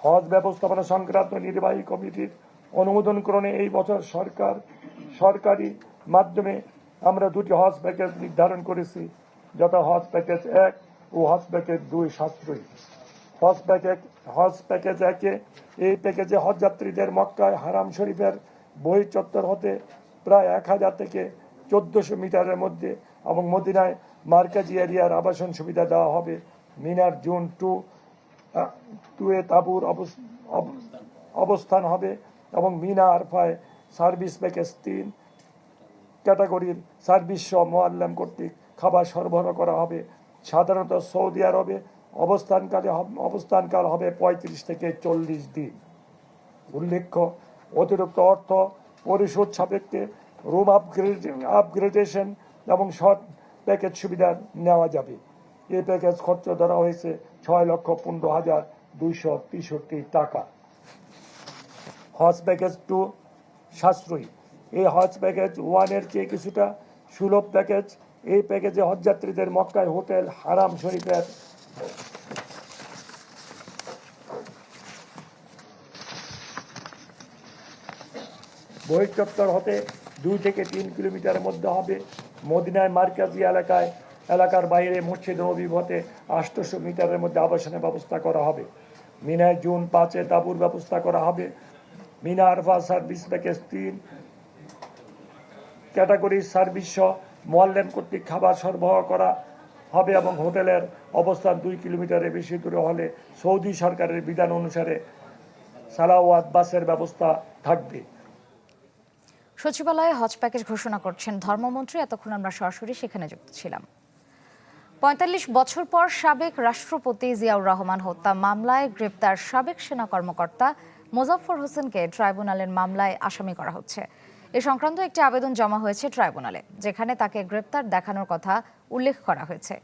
হজ ব্যবস্থাপনা সংক্রান্ত নির্বাহী কমিটির অনুমোদনক্রমে এই বছর সরকারি মাধ্যমে আমরা 2টি হজ প্যাকেজ নির্ধারণ করেছি, যথা হজ প্যাকেজ 1 ও হজ প্যাকেজ 2 সাশ্রয়ী। হজ প্যাকেজ 1-এ এই প্যাকেজে হজযাত্রীদের মক্কায় হারাম শরীফের বহির্চত্বর হতে প্রায় 1000 থেকে 1400 মিটারের মধ্যে এবং মদিনায় মার্কাজি এরিয়ার আবাসন সুবিধা দেওয়া হবে। মিনার জোন 2-এ তাঁবুর অবস্থান হবে এবং মিনা আরফায় সার্ভিস প্যাকেজ 3 ক্যাটাগরির সার্ভিস সহ মোয়াল্লাম কর্তৃক খাবার সরবরাহ করা হবে। সাধারণত সৌদি আরবে অবস্থানকাল হবে 35 থেকে 40 দিন। উল্লেখ্য, অতিরিক্ত অর্থ পরিশোধ সাপেক্ষে রুম আপগ্রেডেশন এবং শর্ট প্যাকেজ সুবিধা নেওয়া যাবে। এই প্যাকেজ খরচ ধরা হয়েছে 6,15,263 টাকা। হজ প্যাকেজ 2 সাশ্রয়ী। এই হজ প্যাকেজ 1 এর চেয়ে কিছুটা সুলভ প্যাকেজ। এই প্যাকেজে হজযাত্রীদের মক্কায় হোটেল হারাম শরীফের বহির্চত্বর হতে 2 থেকে 3 কিলোমিটারের মধ্যে হবে। মদিনায় মার্কাজি এলাকার বাইরে মসজিদ নববী হতে 800 মিটারের মধ্যে আবাসনের ব্যবস্থা করা হবে। মিনায় জুন 5-এ তাঁবুর ব্যবস্থা করা হবে। মিনা আরফা সার্ভিস প্যাকেজ 3 ক্যাটাগরির সার্ভিস সহ মোয়াল্লেম কর্তৃক খাবার সরবরাহ করা হবে এবং হোটেলের অবস্থান 2 কিলোমিটারের বেশি দূরে হলে সৌদি সরকারের বিধান অনুসারে সালাওয়াত বাসের ব্যবস্থা থাকবে। সচিবালয়ে হজ প্যাকেজ ঘোষণা করছেন ধর্মমন্ত্রী। এতক্ষণ আমরা সরাসরি সেখানে যুক্ত ছিলাম। ৪৫ বছর পর সাবেক রাষ্ট্রপতি জিয়াউর রহমান হত্যা মামলায় গ্রেপ্তার সাবেক সেনা কর্মকর্তা মোজাফফর হোসেনকে ট্রাইব্যুনালের মামলায় আসামি করা হচ্ছে। এ সংক্রান্ত একটি আবেদন জমা হয়েছে ট্রাইব্যুনালে, যেখানে তাকে গ্রেপ্তার দেখানোর কথা উল্লেখ করা হয়েছে।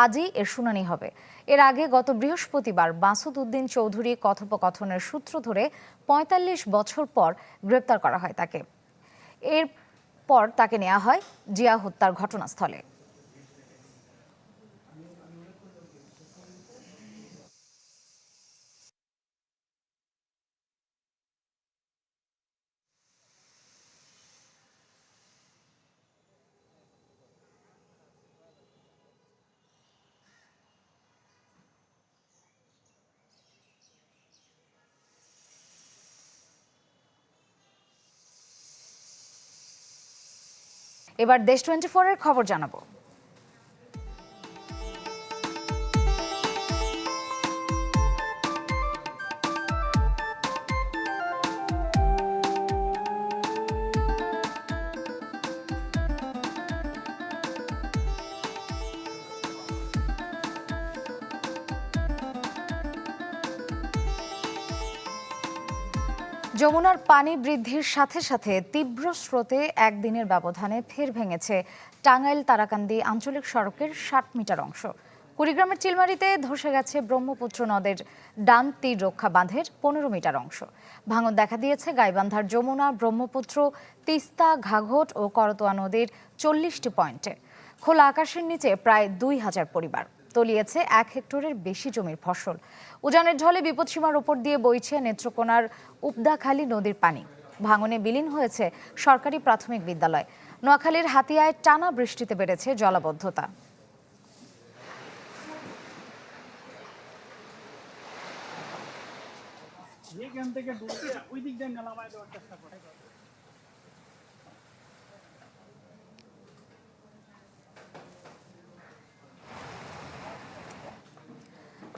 আজই এর শুনানি হবে। এর আগে গত বৃহস্পতিবার মাসুদ উদ্দিন চৌধুরী কথোপকথনের সূত্র ধরে ৪৫ বছর পর গ্রেপ্তার করা হয় তাকে। এরপর তাকে নেওয়া হয় জিয়া হত্যার ঘটনাস্থলে। এবার দেশ 24 এর খবর জানাবো। যমুনার পানি বৃদ্ধির সাথে সাথে তীব্র স্রোতে একদিনের ব্যবধানে ফের ভেঙেছে টাঙ্গাইল তারাকান্দি আঞ্চলিক সড়কের 60 মিটার অংশ। কুড়িগ্রামের চিলমারিতে ধসে গেছে ব্রহ্মপুত্র নদের ডান তীর রক্ষা বাঁধের 15 মিটার অংশ। ভাঙন দেখা দিয়েছে গাইবান্ধার যমুনা, ব্রহ্মপুত্র, তিস্তা, ঘাঘট ও করতোয়া নদীর 40টি পয়েন্টে। খোলা আকাশের নিচে প্রায় 2000 পরিবার, তলিয়েছে 1 হেক্টরের বেশি জমির ফসল। উজানের ঢলে বিপদসীমার উপর দিয়ে বইছে নেত্রকোনার উপদাখালী নদীর পানি। ভাঙনে বিলীন হয়েছে সরকারি প্রাথমিক বিদ্যালয়। নোয়াখালীর হাতিয়ায় টানা বৃষ্টিতে বেড়েছে জলাবদ্ধতা।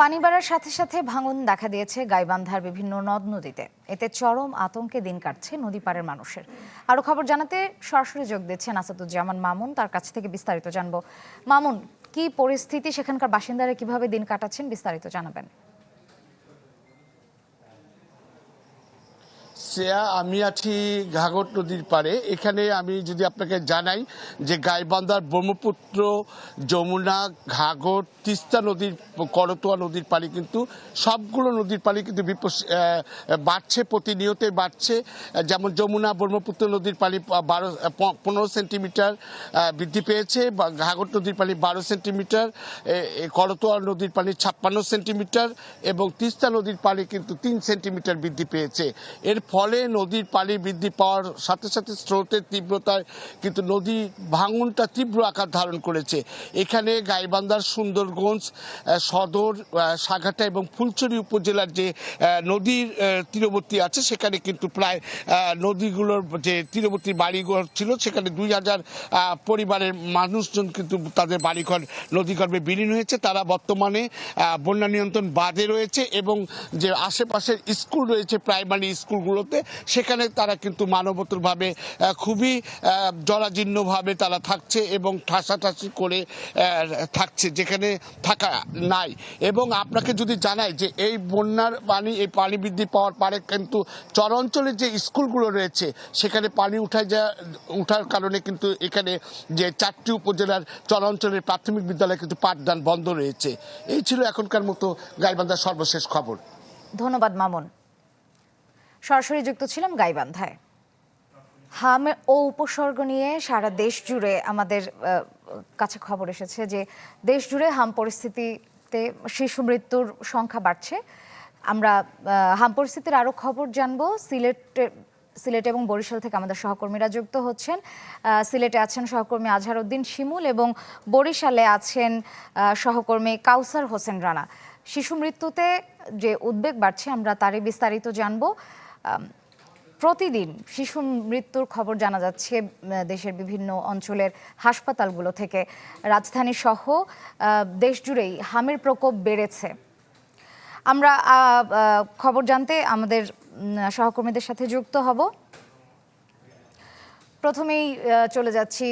পানি বাড়ার সাথে সাথে ভাঙন দেখা দিয়েছে গাইবান্ধার বিভিন্ন নদ নদীতে। এতে চরম আতঙ্কে দিন কাটছে নদী পাড়ের মানুষের। আরো খবর জানাতে সরাসরি যোগ দিচ্ছেন আসাদুজ্জামান মামুন, তার কাছ থেকে বিস্তারিত জানবো। মামুন, কি পরিস্থিতি, সেখানকার বাসিন্দারা কিভাবে দিন কাটাচ্ছেন, বিস্তারিত জানাবেন। আমি আছি ঘাঘট নদীর পাড়ে। এখানে আমি যদি আপনাকে জানাই যে গাইবান্ধার ব্রহ্মপুত্র, যমুনা, ঘাঘট, তিস্তা নদীর, করতোয়া নদীর পানি কিন্তু সবগুলো নদীর পানি কিন্তু বাড়ছে, প্রতিনিয়তই বাড়ছে। যেমন যমুনা ব্রহ্মপুত্র নদীর পানি 15 সেন্টিমিটার বৃদ্ধি পেয়েছে, ঘাঘট নদীর পানি 12 সেন্টিমিটার, করতোয়া নদীর পানি 56 সেন্টিমিটার এবং তিস্তা নদীর পানি কিন্তু 3 সেন্টিমিটার বৃদ্ধি পেয়েছে। এর ফলে নদীর পানি বৃদ্ধি পাওয়ার সাথে সাথে স্রোতের তীব্রতায় কিন্তু নদী ভাঙনটা তীব্র আকার ধারণ করেছে। এখানে গাইবান্ধার সুন্দরগঞ্জ সদর, সাঘাটা এবং ফুলছড়ি উপজেলার যে নদীর তীরবর্তী আছে সেখানে কিন্তু প্রায় নদীগুলোর যে তীরবর্তী বাড়িঘর ছিল সেখানে 2000 পরিবারের মানুষজন কিন্তু তাদের বাড়িঘর নদীগর্ভে বিলীন হয়েছে। তারা বর্তমানে বন্যা নিয়ন্ত্রণ বাঁধে রয়েছে এবং যে আশেপাশের স্কুল রয়েছে প্রাইমারি স্কুলগুলোতে বলতে সেখানে তারা কিন্তু মানবতরভাবে খুবই জরাজীর্ণভাবে তারা থাকছে এবং ঠাসাঠাসি করে থাকছে, যেখানে থাকা নাই। এবং আপনাকে যদি জানাই যে এই বন্যার পানি, এই পানি বৃদ্ধি পাওয়ার পরে কিন্তু চরাঞ্চলে যে স্কুলগুলো রয়েছে সেখানে পানি উঠার কারণে কিন্তু এখানে যে 4টি উপজেলার চরাঞ্চলের প্রাথমিক বিদ্যালয়ে কিন্তু পাঠদান বন্ধ রয়েছে। এই ছিল এখনকার মতো গাইবান্ধার সর্বশেষ খবর। ধন্যবাদ মামুন। সরাসরি যুক্ত ছিলাম গাইবান্ধায়। হাম ও উপসর্গ নিয়ে সারা দেশ জুড়ে আমাদের কাছে খবর এসেছে যে দেশ জুড়ে হাম পরিস্থিতিতে শিশু মৃত্যুর সংখ্যা বাড়ছে। আমরা হাম পরিস্থিতির আরও খবর জানবো। সিলেট এবং বরিশাল থেকে আমাদের সহকর্মীরা যুক্ত হচ্ছেন। সিলেটে আছেন সহকর্মী আজহার উদ্দিন শিমুল এবং বরিশালে আছেন সহকর্মী কাউসার হোসেন রানা। শিশু মৃত্যুতে যে উদ্বেগ বাড়ছে আমরা তারই বিস্তারিত জানবো। প্রতিদিন শিশু মৃত্যুর খবর জানা যাচ্ছে দেশের বিভিন্ন অঞ্চলের হাসপাতালগুলো থেকে। রাজধানী সহ দেশ জুড়েই হামের প্রকোপ বেড়েছে। আমরা খবর জানতে আমাদের সহকর্মীদের সাথে যুক্ত হব। প্রথমেই চলে যাচ্ছি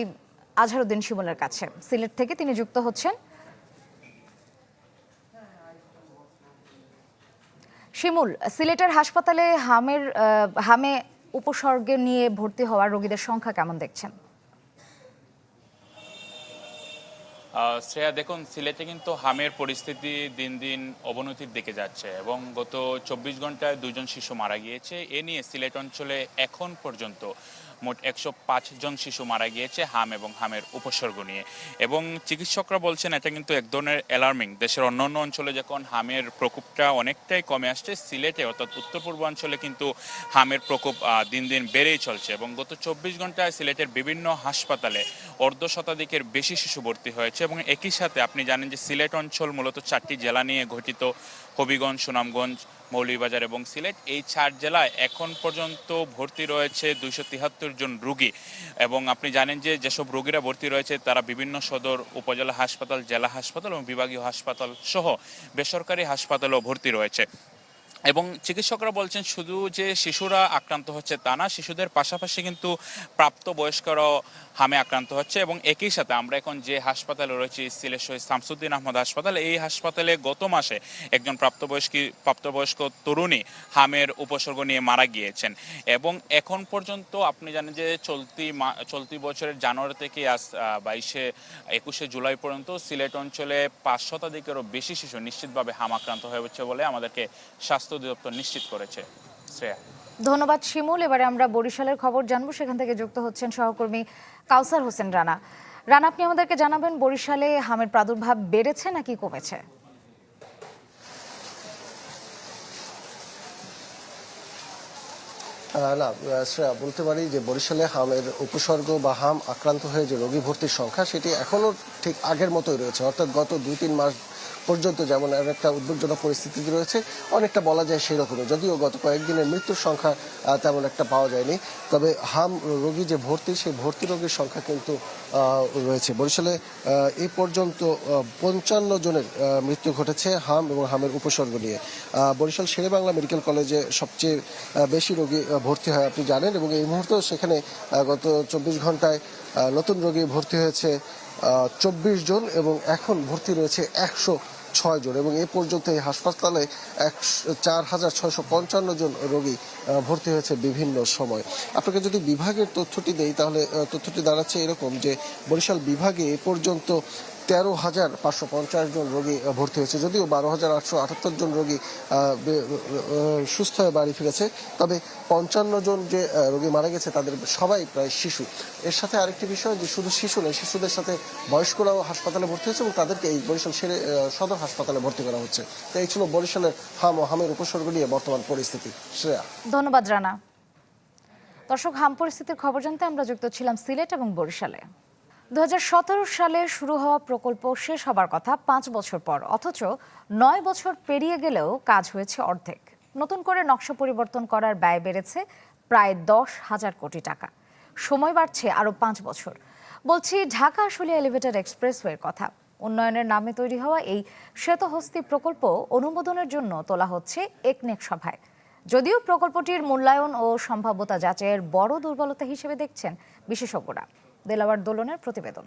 আজহারউদ্দিন শিমুলের কাছে। সিলেট থেকে তিনি যুক্ত হচ্ছেন। শিমুল, সিলেটের হাসপাতালে হামে উপসর্গ নিয়ে ভর্তি হওয়া রোগীদের সংখ্যা কেমন দেখছেন? শ্রেয়া, দেখুন, সিলেটে কিন্তু হামের পরিস্থিতি দিন দিন অবনতির দিকে যাচ্ছে এবং গত 24 ঘন্টায় 2 জন শিশু মারা গিয়েছে। এ নিয়ে সিলেট অঞ্চলে এখন পর্যন্ত মোট 105 জন শিশু মারা গিয়েছে হাম এবং হামের উপসর্গ নিয়ে। এবং চিকিৎসকরা বলছেন এটা কিন্তু এক ধরনের অ্যালার্মিং। দেশের অন্যান্য অঞ্চলে যখন হামের প্রকোপটা অনেকটাই কমে আসছে, সিলেটে অর্থাৎ উত্তর পূর্বাঞ্চলে কিন্তু হামের প্রকোপ দিন দিন বেড়েই চলছে। এবং গত 24 ঘন্টায় সিলেটের বিভিন্ন হাসপাতালে অর্ধশতাধিকের বেশি শিশু ভর্তি হয়েছে। এবং একই সাথে আপনি জানেন যে সিলেট অঞ্চল মূলত 4টি জেলা নিয়ে গঠিত: হবিগঞ্জ, সুনামগঞ্জ, মৌলভীবাজার এবং সিলেট। এই 4 জেলায় এখন পর্যন্ত ভর্তি রয়েছে 273 জন রোগী। এবং আপনি জানেন যে যেসব রোগীরা ভর্তি রয়েছে তারা বিভিন্ন সদর উপজেলা হাসপাতাল, জেলা হাসপাতাল এবং বিভাগীয় হাসপাতাল সহ বেসরকারি হাসপাতালেও ভর্তি রয়েছে। এবং চিকিৎসকরা বলছেন শুধু যে শিশুরা আক্রান্ত হচ্ছে তা না, শিশুদের পাশাপাশি কিন্তু প্রাপ্তবয়স্করাও হামে আক্রান্ত হচ্ছে। এবং একই সাথে আমরা এখন যে হাসপাতালে রয়েছি, সিলেট শহীদ শামসুদ্দিন আহমদ হাসপাতাল, এই হাসপাতালে গত মাসে একজন প্রাপ্তবয়স্ক তরুণী হামের উপসর্গ নিয়ে মারা গিয়েছেন। এবং এখন পর্যন্ত আপনি জানেন যে চলতি বছরের জানুয়ারি থেকে আজ 21 জুলাই পর্যন্ত সিলেট অঞ্চলে 5 শতাধিকেরও বেশি শিশু নিশ্চিতভাবে হাম আক্রান্ত হয়েছে বলে আমাদেরকে স্বাস্থ্য অধিদপ্তর নিশ্চিত করেছে। শ্রেয়া, ধন্যবাদ শিমুল। এবারে আমরা বরিশালের খবর জানবো। সেখান থেকে যুক্ত হচ্ছেন সহকর্মী কাউসার হোসেন রানা। রানা, আপনি আমাদেরকে জানাবেন বরিশালে হামের প্রাদুর্ভাব বেড়েছে নাকি কমেছে? না, শ্রেয়া, বলতে পারি যে বরিশালে হামের উপসর্গ বা হাম আক্রান্ত হয়ে যে রোগী ভর্তির সংখ্যা সেটি এখনও ঠিক আগের মতোই রয়েছে। অর্থাৎ গত 2-3 মাস পর্যন্ত যেমন একটা উদ্বেগজনক পরিস্থিতি রয়েছে, অনেকটা বলা যায় সেই রকমই। যদিও গত কয়েকদিনের মৃত্যুর সংখ্যা তেমন একটা পাওয়া যায়নি, তবে হাম রোগী যে ভর্তি, সেই ভর্তি রোগীর সংখ্যা কিন্তু রয়েছে। বরিশালে এই পর্যন্ত 55 জনের মৃত্যু ঘটেছে হাম এবং হামের উপসর্গ নিয়ে। বরিশাল শেরেবাংলা মেডিকেল কলেজে সবচেয়ে বেশি রোগী ভর্তি হয় আপনি জানেন, এবং এই মুহূর্তেও সেখানে গত 24 ঘন্টায় নতুন রোগী ভর্তি হয়েছে 24 জন এবং এখন ভর্তি রয়েছে 106 জন। এবং এ পর্যন্ত এই হাসপাতালে 4655 জন রোগী ভর্তি হয়েছে বিভিন্ন সময়। আপনাকে যদি বিভাগের তথ্যটি দেই তাহলে তথ্যটি দাঁড়াচ্ছে এরকম যে বরিশাল বিভাগে এ পর্যন্ত 13,550 জন রোগী ভর্তি হয়েছে। যদিও 12,878 জন রোগী সুস্থ হয়ে বাড়ি ফিরেছে, তবে 55 জন যে রোগী মারা গেছে তাদের সবাই প্রায় শিশু। এর সাথে আরেকটি বিষয় যে শুধু শিশু নয়, শিশুদের সাথে বয়স্করাও হাসপাতালে ভর্তি হয়েছে এবং তাদেরকে এই বরিশাল সদর হাসপাতালে ভর্তি করা হচ্ছে। তো এই ছিল বরিশালের হাম ও হামের উপসর্গ নিয়ে বর্তমান পরিস্থিতি। শ্রেয়া, ধন্যবাদ রানা। দর্শক, হাম পরিস্থিতির খবর জানতে আমরা যুক্ত ছিলাম সিলেট এবং বরিশালে। 2017 সালে শুরু হওয়া প্রকল্প শেষ হবার কথা 5 বছর পর, অথচ 9 বছর পেরিয়ে গেলেও কাজ হয়েছে অর্ধেক। নতুন করে নকশা পরিবর্তন করার ব্যয় বেড়েছে প্রায় 10,000 কোটি টাকা। সময় বাড়ছে আরও 5 বছর। বলছি ঢাকা আশুলিয়া এলিভেটেড এক্সপ্রেসওয়ের কথা। উন্নয়নের নামে তৈরি হওয়া এই শ্বেতহস্তি প্রকল্প অনুমোদনের জন্য তোলা হচ্ছে একনেক সভায়। যদিও প্রকল্পটির মূল্যায়ন ও সম্ভাব্যতা যাচাইয়ের বড় দুর্বলতা হিসেবে দেখছেন বিশেষজ্ঞরা। দেলাওয়ার দোলনের প্রতিবেদন।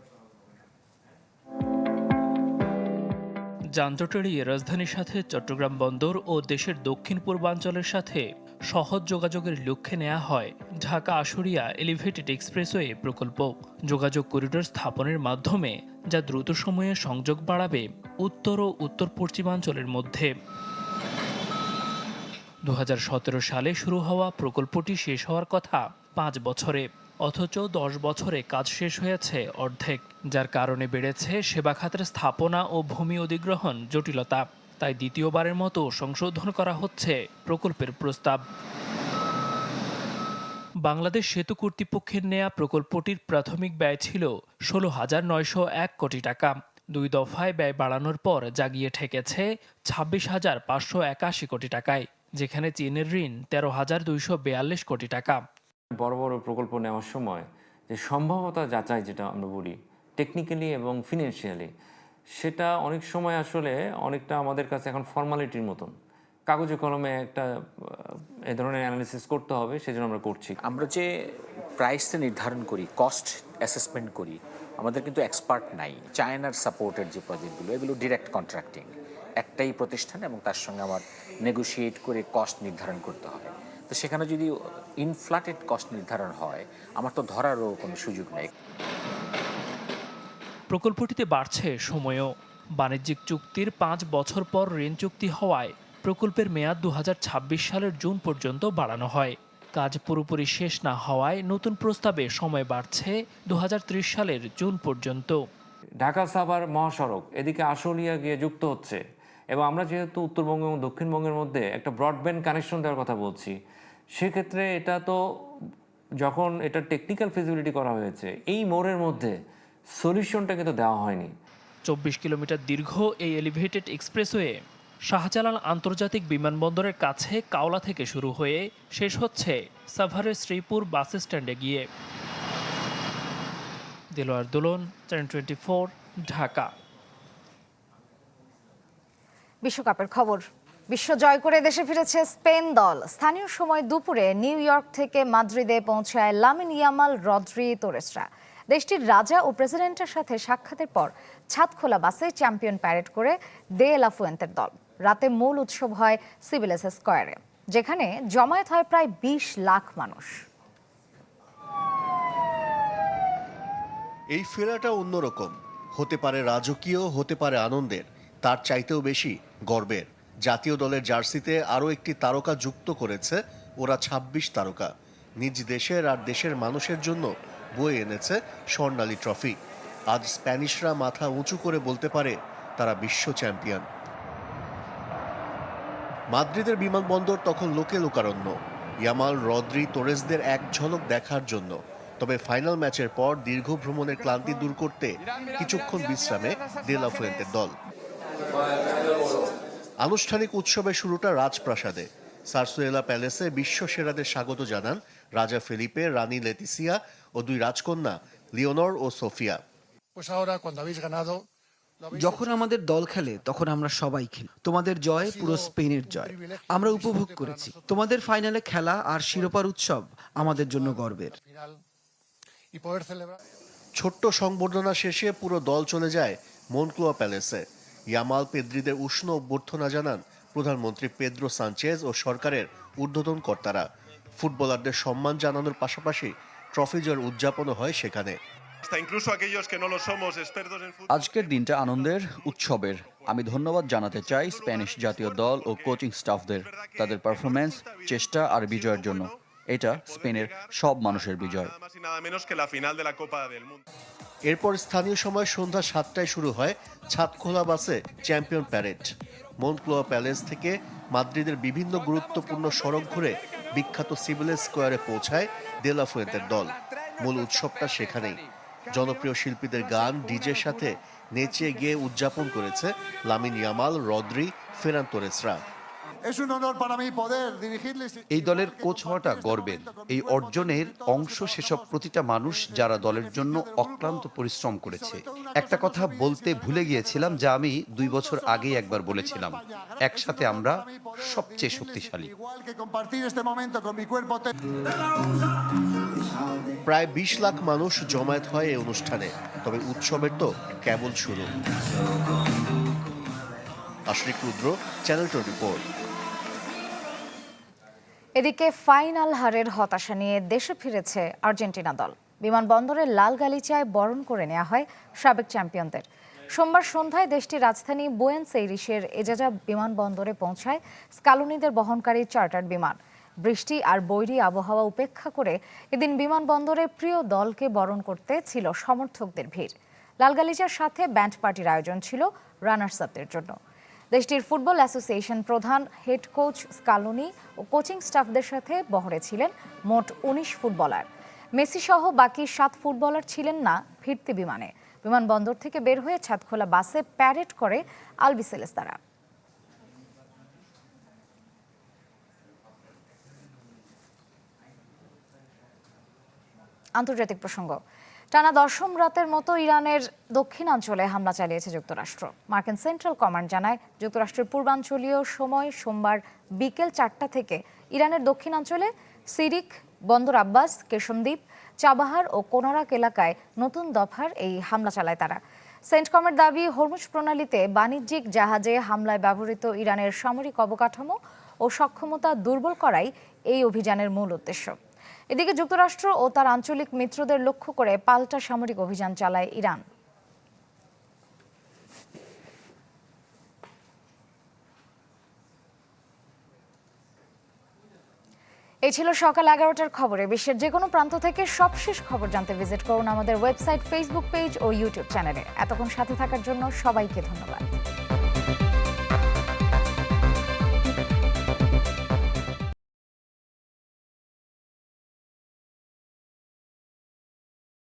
যানজট এড়িয়ে রাজধানীর সাথে চট্টগ্রাম বন্দর ও দেশের দক্ষিণ পূর্বাঞ্চলের সাথে সহজ যোগাযোগের লক্ষ্যে নেওয়া হয় ঢাকা আশুলিয়া এলিভেটেড এক্সপ্রেসওয়ে প্রকল্প। যোগাযোগ করিডোর স্থাপনের মাধ্যমে যা দ্রুত সময়ে সংযোগ বাড়াবে উত্তর ও উত্তর পশ্চিমাঞ্চলের মধ্যে। 2017 সালে শুরু হওয়া প্রকল্পটি শেষ হওয়ার কথা 5 বছরে, অথচ 10 বছরে কাজ শেষ হয়েছে অর্ধেক, যার কারণে বেড়েছে সেবা খাতের স্থাপনা ও ভূমি অধিগ্রহণ জটিলতা। তাই দ্বিতীয়বারের মতো সংশোধন করা হচ্ছে প্রকল্পের প্রস্তাব। বাংলাদেশ সেতু কর্তৃপক্ষের নেয়া প্রকল্পটির প্রাথমিক ব্যয় ছিল 16,901 কোটি টাকা। 2 দফায় ব্যয় বাড়ানোর পর যা গিয়ে ঠেকেছে 26,581 কোটি টাকায়, যেখানে চীনের ঋণ 13,242 কোটি টাকা। বড় বড় প্রকল্প নেওয়ার সময় যে সম্ভাব্যতা যাচাই যেটা আমরা বলি টেকনিক্যালি এবং ফিনান্সিয়ালি, সেটা অনেক সময় আসলে অনেকটা আমাদের কাছে এখন ফর্মালিটির মতন, কাগজে কলমে একটা এই ধরনের অ্যানালিসিস করতে হবে, সেজন্য আমরা করছি। আমরা যে প্রাইসটা নির্ধারণ করি, কস্ট অ্যাসেসমেন্ট করি, আমাদের কিন্তু এক্সপার্ট নাই। চায়নার সাপোর্টেড যে প্রজেক্টগুলো, এগুলো ডিরেক্ট কন্ট্রাক্টিং, একটাই প্রতিষ্ঠান এবং তার সঙ্গে আমার নেগোশিয়েট করে কস্ট নির্ধারণ করতে হবে। তো সেখানে যদি ইনফ্লেটেড কস্ট নির্ধারণ হয়, আমার তো ধরারও কোনো সুযোগ নেই। প্রকল্পটিতে বাড়ছে সময়ও। বাণিজ্যিক চুক্তির 5 বছর পর ঋণ চুক্তি হওয়ায় প্রকল্পের মেয়াদ 2026 সালের জুন পর্যন্ত বাড়ানো হয়। কাজ পুরোপুরি শেষ না হওয়ায় নতুন প্রস্তাবে সময় বাড়ছে 2030 সালের জুন পর্যন্ত। ঢাকা সাভার মহাসড়ক এদিকে আশুলিয়া গিয়ে যুক্ত হচ্ছে, এবং আমরা যেহেতু উত্তরবঙ্গ এবং দক্ষিণবঙ্গের মধ্যে একটা ব্রডব্যান্ড কানেকশন দেওয়ার কথা বলছি, সেক্ষেত্রে এটা তো যখন এটা টেকনিক্যাল ফিজিবিলিটি করা হয়েছে, এই মোড়ের মধ্যে সলিউশনটা কিন্তু দেওয়া হয়নি। 24 কিলোমিটার দীর্ঘ এই এলিভেটেড এক্সপ্রেসওয়ে শাহজালাল আন্তর্জাতিক বিমানবন্দরের কাছে কাওলা থেকে শুরু হয়ে শেষ হচ্ছে সাভারের শ্রীপুর বাস স্ট্যান্ডে গিয়ে। দেলোয়ার দোলন, চ্যানেল 24, ঢাকা। বিশ্বকাপের খবর। বিশ্ব জয় করে দেশে ফিরেছে স্পেন দল। স্থানীয় সময় দুপুরে নিউ ইয়র্ক থেকে মাদ্রিদে পৌঁছায় লামিন ইয়ামাল, রদ্রি, তোরেসরা। দেশটির রাজা ও প্রেসিডেন্টের সাথে সাক্ষাতের পর ছাদখোলা বাসে চ্যাম্পিয়ন প্যারেড করে দে লা ফুয়েন্তের দল। রাতে মূল উৎসব হয় সিভিলেস স্কয়ারে, যেখানে জমায়েত হয় প্রায় 20 লাখ মানুষ। এই ফেরাটা অন্যরকম, হতে পারে রাজকীয়, হতে পারে আনন্দের, তার চাইতেও বেশি গর্বের। জাতীয় দলের জার্সিতে আরও একটি তারকা যুক্ত করেছে ওরা, 26 তারকা। নিজ দেশের আর দেশের মানুষের জন্য বয়ে এনেছে স্বর্ণালী ট্রফি। আজ স্প্যানিশরা মাথা উঁচু করে বলতে পারে তারা বিশ্ব চ্যাম্পিয়ন। মাদ্রিদের বিমানবন্দর তখন লোকে লোকারণ্য, ইয়ামাল, রদ্রি, তোরেসদের এক ঝলক দেখার জন্য। তবে ফাইনাল ম্যাচের পর দীর্ঘ ভ্রমণের ক্লান্তি দূর করতে কিছুক্ষণ বিশ্রামে দে লা ফুয়েন্তের দল। আনুষ্ঠানিক উৎসবের শুরুটা রাজপ্রাসাদে। সারসুয়েলা প্যালেসে বিশ্ব সেরাদের স্বাগত জানান রাজা ফেলিপে, রানী লেতিসিয়া ও 2 রাজকন্যা লিওনর ও সোফিয়া। যখন আমাদের দল খেলে তখন আমরা সবাই খেলি। তোমাদের জয় পুরো স্পেনের জয়, আমরা উপভোগ করেছি। তোমাদের ফাইনালে খেলা আর শিরোপার উৎসব আমাদের জন্য গর্বের। ছোট্ট সংবর্ধনা শেষে পুরো দল চলে যায় মনক্লোয়া প্যালেসে। ইয়ামাল, পেদ্রিদের উষ্ণ অভ্যর্থনা জানান প্রধানমন্ত্রী পেদ্রো সানচেজ ও সরকারের ঊর্ধ্বতন কর্তারা। ফুটবলারদের সম্মান জানানোর পাশাপাশি ট্রফি জয়ের উদযাপনও হয় সেখানে। আজকের দিনটা আনন্দের, উৎসবের। আমি ধন্যবাদ জানাতে চাই স্প্যানিশ জাতীয় দল ও কোচিং স্টাফদের, তাদের পারফরমেন্স, চেষ্টা আর বিজয়ের জন্য। এটা স্পেনের সব মানুষের বিজয়। এরপর স্থানীয় সময় সন্ধ্যা 7টায় শুরু হয় ছাদখোলা বাসে চ্যাম্পিয়ন প্যারেড। মনক্লোয়া প্যালেস থেকে মাদ্রিদের বিভিন্ন গুরুত্বপূর্ণ সড়ক ঘুরে বিখ্যাত সিভিলেস স্কয়ারে পৌঁছায় দে লা ফুয়েন্তের দল। মূল উৎসবটা সেখানেই। জনপ্রিয় শিল্পীদের গান, ডিজের সাথে নেচে গিয়ে উদযাপন করেছে লামিন ইয়ামাল, রদ্রি, ফেরান তোরেসরা। এই দলের কোচ হওয়াটা গর্বের। এই অর্জনের অংশ সেসব প্রতিটা মানুষ যারা দলের জন্য অক্লান্ত পরিশ্রম করেছে। একটা কথা বলতে ভুলে গিয়েছিলাম, যা আমি 2 বছর আগেই একবার বলেছিলাম, একসাথে আমরা সবচেয়ে শক্তিশালী। প্রায় 20 লাখ মানুষ জমায়েত হয় এই অনুষ্ঠানে, তবে উৎসবের তো কেবল শুরু। আশরিক রুদ্র, চ্যানেল 24। এদিকে ফাইনাল হারের হতাশা নিয়ে দেশে ফিরেছে আর্জেন্টিনা দল। বিমানবন্দরের লাল গালিচায় বরণ করে নেওয়া হয় সাবেক চ্যাম্পিয়নদের। সোমবার সন্ধ্যায় দেশটির রাজধানী বুয়েন্স এইরিসের এজাজা বিমানবন্দরে পৌঁছায় স্কালোনিদের বহনকারী চার্টার্ড বিমান। বৃষ্টি আর বৈরী আবহাওয়া উপেক্ষা করে এদিন বিমানবন্দরে প্রিয় দলকে বরণ করতে ছিল সমর্থকদের ভিড়। লাল গালিচার সাথে ব্যান্ড পার্টির আয়োজন ছিল রানার্স আপদের জন্য। দেশটির ফুটবল অ্যাসোসিয়েশন প্রধান, হেড কোচ স্কালোনি ও কোচিং স্টাফদের সাথে বহরে ছিলেন মোট 19 ফুটবলার। মেসি সহ বাকি 7 ফুটবলার ছিলেন না ফিরতি বিমানে। বিমানবন্দর থেকে বের হয়ে ছাদখোলা বাসে প্যারেড করে আলবিসেলেস্তারা। আন্তর্জাতিক প্রসঙ্গ। টানা 10ম রাতের মতো ইরানের দক্ষিণাঞ্চলে হামলা চালিয়েছে যুক্তরাষ্ট্র। মার্কিন সেন্ট্রাল কমান্ড জানায়, যুক্তরাষ্ট্রের পূর্বাঞ্চলীয় সময় সোমবার বিকেল 4টা থেকে ইরানের দক্ষিণাঞ্চলে সিরিক, বন্দর আব্বাস, কেশমদ্বীপ, চাবাহার ও কোনারাক এলাকায় নতুন দফার এই হামলা চালায় তারা। সেন্টকমের দাবি, হরমুজ প্রণালীতে বাণিজ্যিক জাহাজে হামলায় ব্যবহৃত ইরানের সামরিক অবকাঠামো ও সক্ষমতা দুর্বল করাই এই অভিযানের মূল উদ্দেশ্য। এদিকে যুক্তরাষ্ট্র ও তার আঞ্চলিক মিত্রদের লক্ষ্য করে পাল্টা সামরিক অভিযান চালায় ইরান। এই ছিল সকাল 11টার খবরে। বিশ্বের যে কোনো প্রান্ত থেকে সবশেষ খবর জানতে ভিজিট করুন আমাদের ওয়েবসাইট, ফেসবুক পেজ ও ইউটিউব চ্যানেলে। এতক্ষণ সাথে থাকার জন্য সবাইকে ধন্যবাদ।